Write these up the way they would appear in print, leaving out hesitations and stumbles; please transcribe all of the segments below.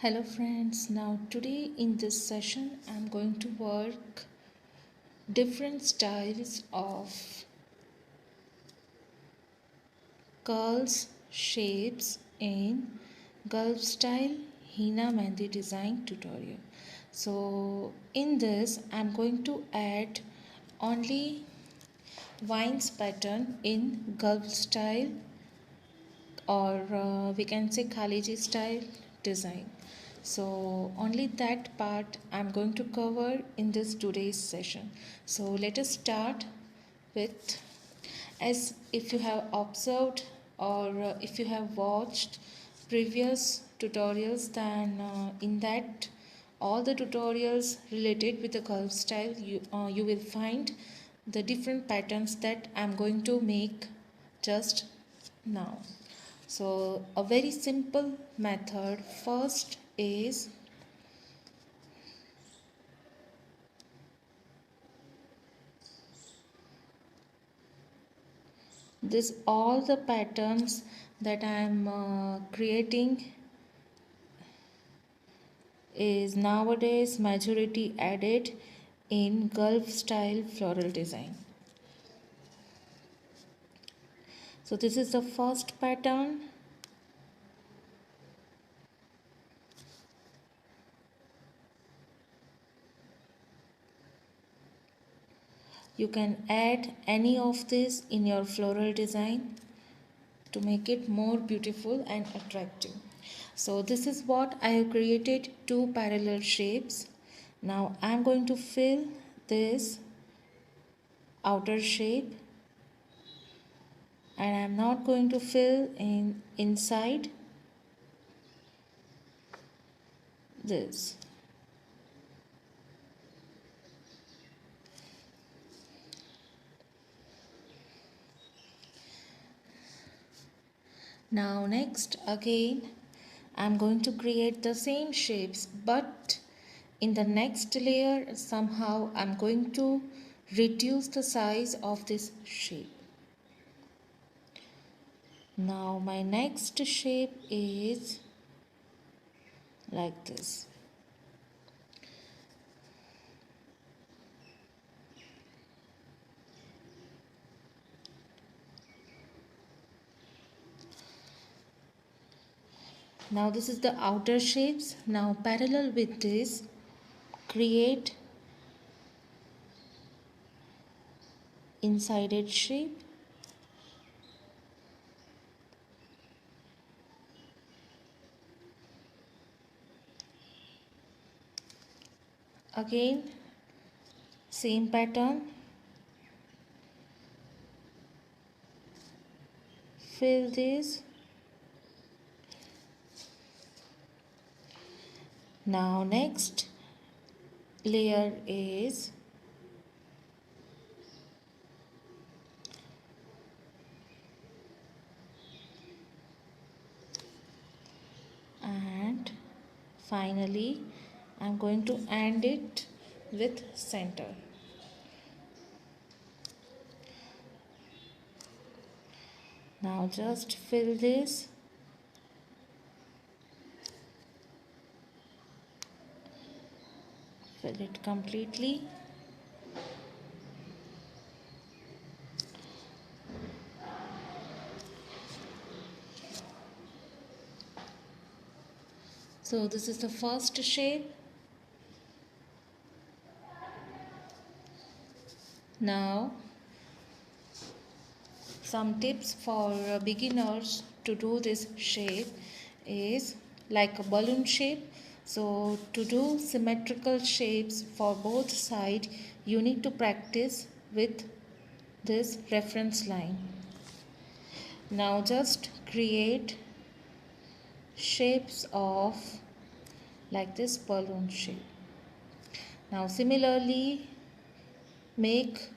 Hello friends, now today in this session I'm going to work different styles of curls, shapes in Gulf style Henna Mehndi design tutorial. So in this I'm going to add only vines pattern in Gulf style or we can say Khaleeji style design. So only that part I'm going to cover in this today's session. So let us start with, as if you have observed or if you have watched previous tutorials, then in that all the tutorials related with the curve style you will find the different patterns that I'm going to make just now. So a very simple method first is this, all the patterns that I am creating is nowadays majority added in Gulf style floral design. So this is the first pattern. You can add any of this in your floral design to make it more beautiful and attractive. So this is what I have created, two parallel shapes. Now I am going to fill this outer shape and I am not going to fill in inside this. Now next again I'm going to create the same shapes, but in the next layer somehow I'm going to reduce the size of this shape. Now my next shape is like this. Now this is the outer shapes. Now parallel with this, create inside shape. Again same pattern, fill this. Now next layer is and finally I'm going to end it with center. Now just fill this. Fill it completely. So this is the first shape. Now some tips for beginners to do this shape is like a balloon shape. So to do symmetrical shapes for both sides, you need to practice with this reference line. Now just create shapes of like this balloon shape. Now similarly make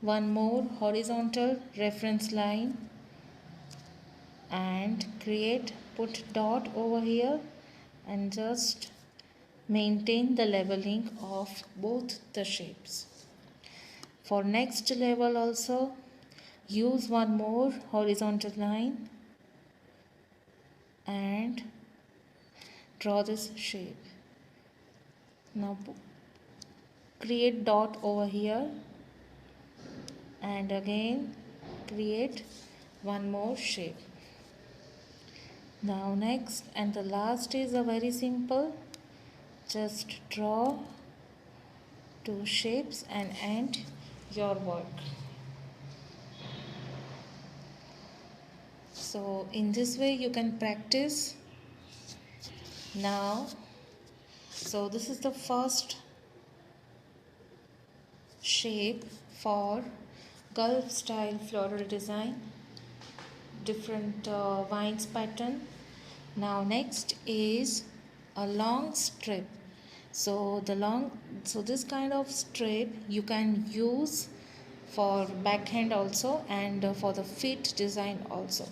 one more horizontal reference line and put dot over here and just maintain the leveling of both the shapes. For next level also use one more horizontal line and draw this shape. Now create dot over here and again create one more shape. Now next and the last is a very simple, just draw two shapes and end your work. So in this way you can practice. Now so this is the first shape for Gulf style floral design, different vines pattern. Now next is a long strip. So this kind of strip you can use for backhand also and for the feet design also.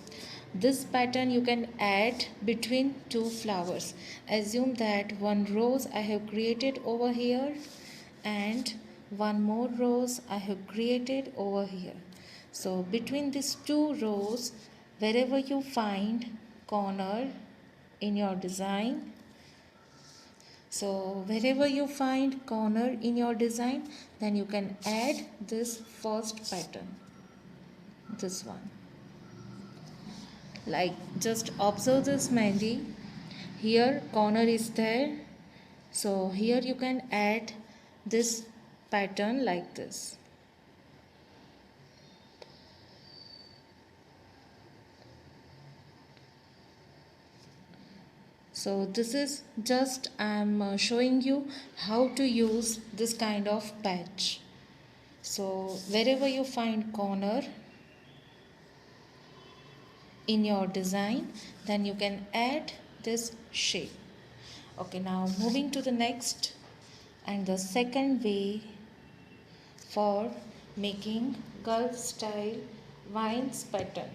This pattern you can add between two flowers. Assume that one rose I have created over here and one more rose I have created over here. So between these two rows, wherever you find corner in your design, so wherever you find corner in your design, then you can add this first pattern, this one. Like just observe this Mehndi, here corner is there, so here you can add this pattern like this. So this is just I am showing you how to use this kind of patch. So wherever you find corner in your design, then you can add this shape. Okay, now moving to the next and the second way for making Gulf style vines pattern.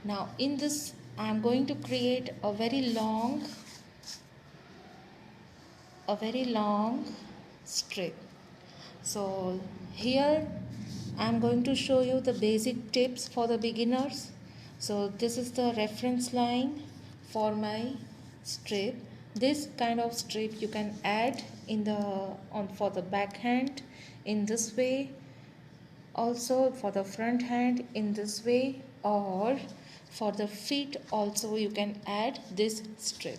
Now in this I am going to create a very long strip. So here I am going to show you the basic tips for the beginners. So this is the reference line for my strip. This kind of strip you can add in the for the back hand in this way, also for the front hand in this way, or for the feet also you can add this strip.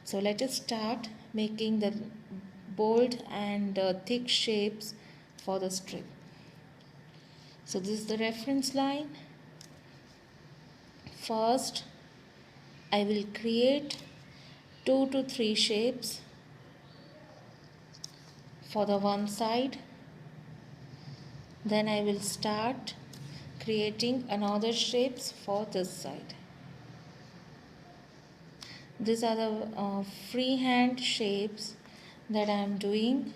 So let us start making the bold and thick shapes for the strip. So this is the reference line. First I will create 2 to 3 shapes for the one side. Then I will start creating another shapes for this side. These are the freehand shapes that I am doing.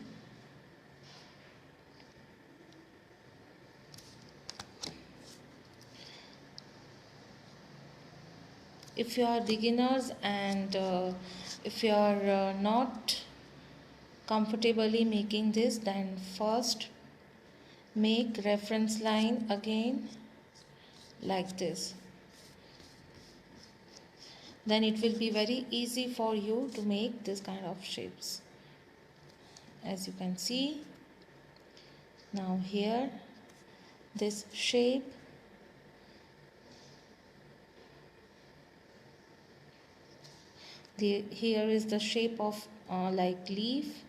If you are beginners and if you are not comfortably making this, then first make reference line again like this. Then it will be very easy for you to make this kind of shapes. As you can see, now here this shape, here is the shape of like leaf.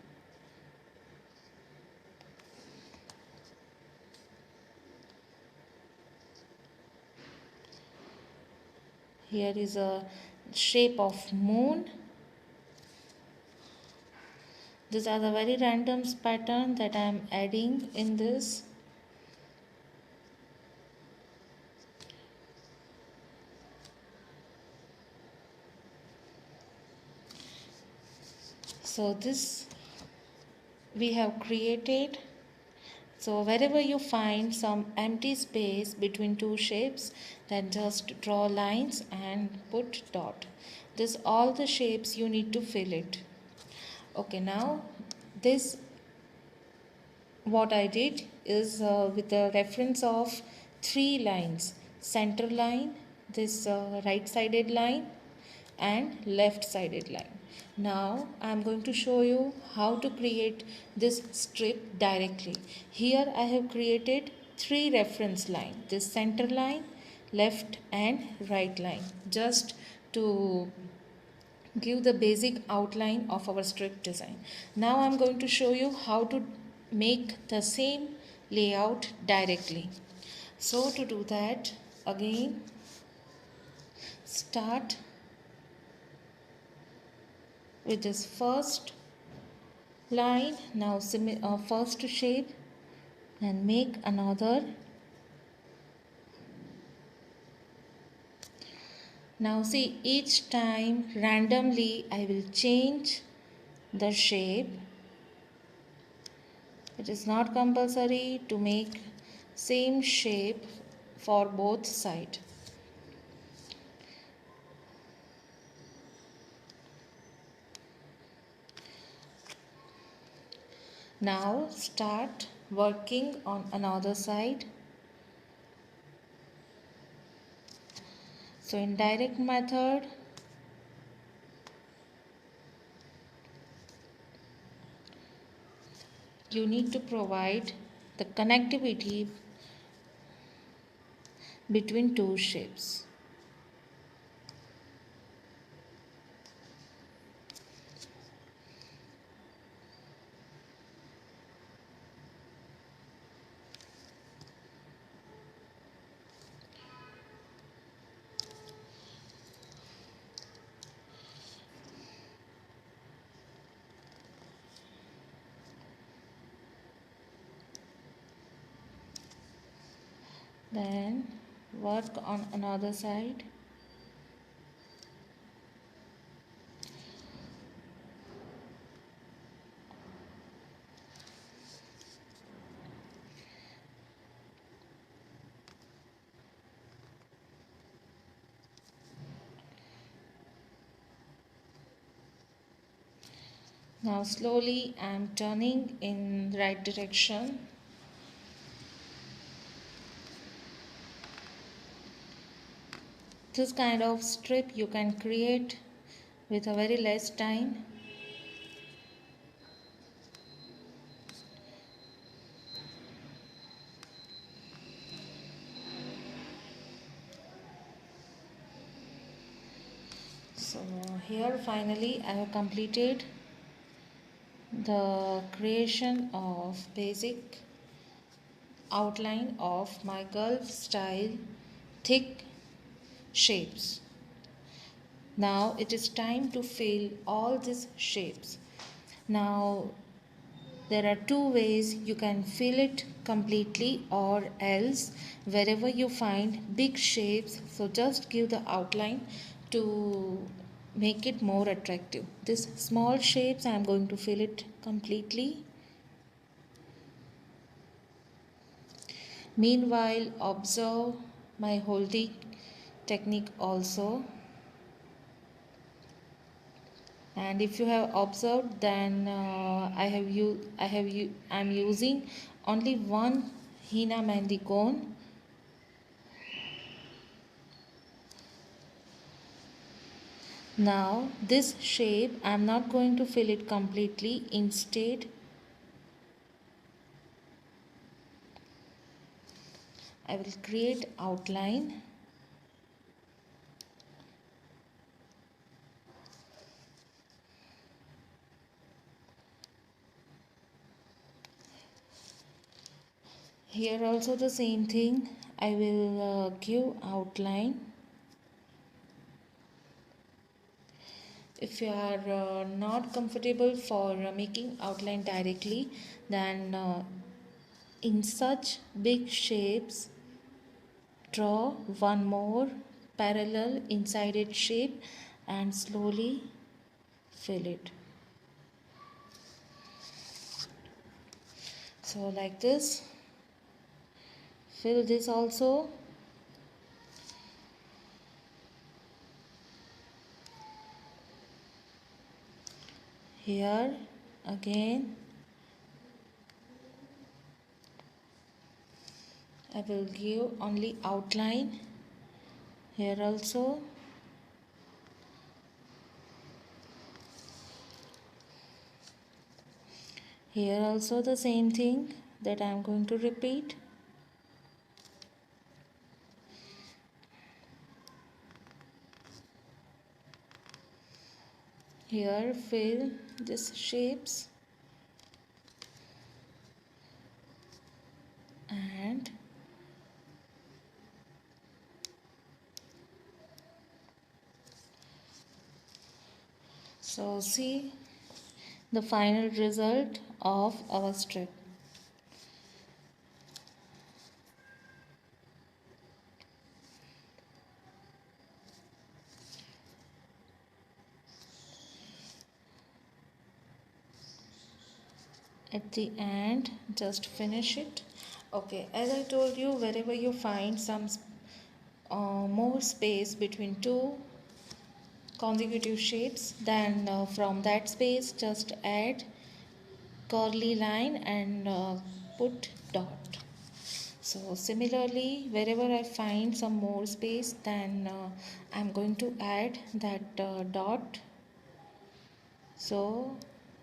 Here is a shape of moon. These are the very random pattern that I am adding in this. So this we have created. So wherever you find some empty space between two shapes, then just draw lines and put dot. This all the shapes you need to fill it. Okay, now this what I did is with the reference of 3 lines: center line, this right sided line and left sided line. Now I am going to show you how to create this strip directly. Here I have created three reference line, this center line, left and right line, just to give the basic outline of our strip design. Now I am going to show you how to make the same layout directly. So to do that, again start with this first line. Now first shape and make another. Now see, each time randomly I will change the shape. It is not compulsory to make same shape for both sides. Now start working on another side. So in direct method, you need to provide the connectivity between two shapes. Then work on another side. Now slowly I am turning in the right direction. This kind of strip you can create with a very less time. So here finally I have completed the creation of basic outline of my Gulf style thick shapes. Now it is time to fill all these shapes. Now there are two ways you can fill it completely, or else wherever you find big shapes, so just give the outline to make it more attractive. This small shapes I am going to fill it completely. Meanwhile, observe my holding technique also. And if you have observed, then I'm using only one Henna Mehndi cone. Now this shape I'm not going to fill it completely. Instead, I will create outline. Here also the same thing. I will give outline. If you are not comfortable for making outline directly, then in such big shapes, draw one more parallel inside its shape and slowly fill it. So like this, fill this also. Here again I will give only outline. Here also. Here also the same thing that I am going to repeat. Here fill these shapes and so see the final result of our strip. At the end, just finish it. Okay, as I told you, wherever you find some more space between two consecutive shapes, then from that space just add curly line and put dot. So similarly, wherever I find some more space, then I'm going to add that dot. So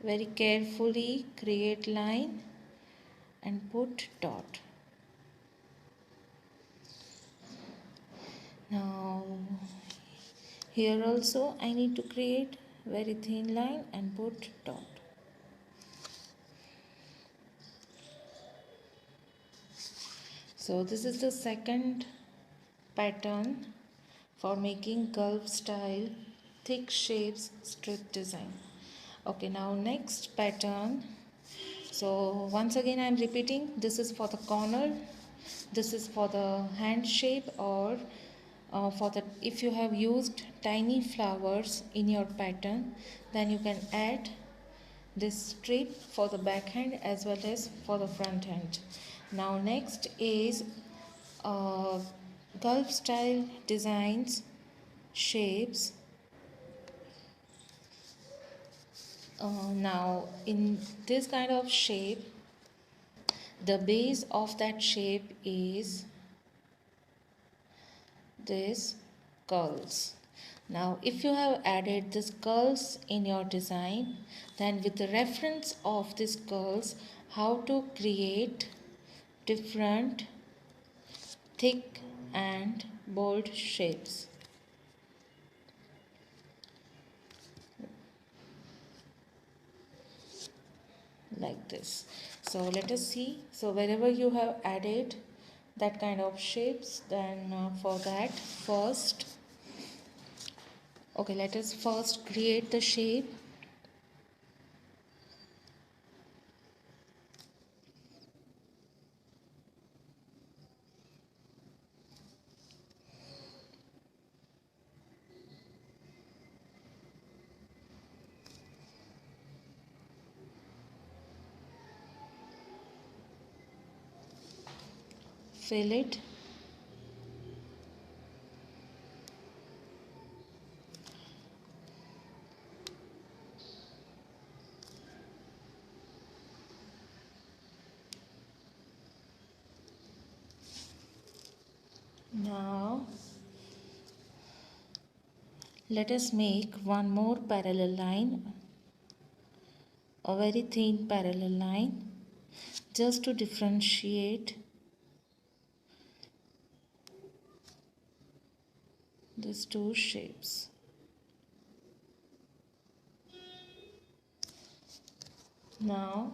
very carefully create line and put dot. Now here also I need to create very thin line and put dot. So this is the second pattern for making Gulf style thick shapes strip design. Okay, now next pattern. So once again I am repeating, this is for the corner, this is for the hand shape, or for the if you have used tiny flowers in your pattern, then you can add this strip for the back hand as well as for the front hand. Now next is Gulf style designs shapes. Now in this kind of shape, the base of that shape is this curls. Now if you have added this curls in your design, then with the reference of this curls, how to create different thick and bold shapes. Like this. So let us see. So wherever you have added that kind of shapes, then for that first, okay, let us first create the shape. Fill it. Now let us make one more parallel line, a very thin parallel line, just to differentiate these two shapes. Now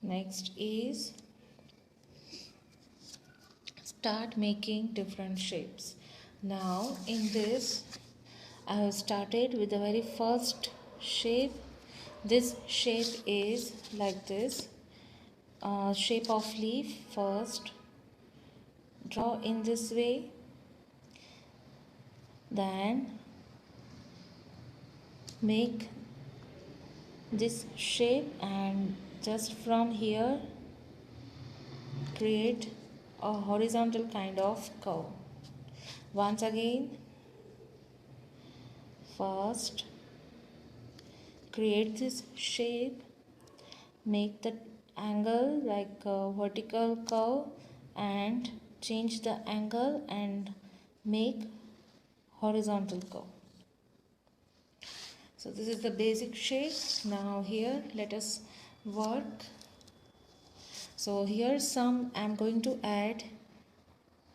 next is start making different shapes. Now in this I have started with the very first shape. This shape is like this, shape of leaf. First draw in this way, then make this shape, and just from here create a horizontal kind of curve. Once again, first create this shape, make the angle like a vertical curve and change the angle and make horizontal curve. So this is the basic shape. Now here let us work. So here's some, I'm going to add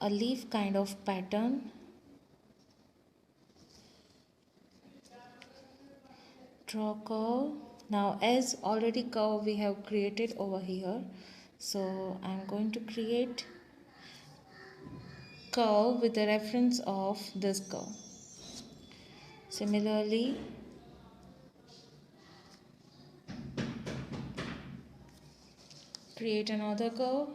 a leaf kind of pattern. Draw curve. Now as already curve we have created over here, so I'm going to create curve with the reference of this curve. Similarly, create another curve.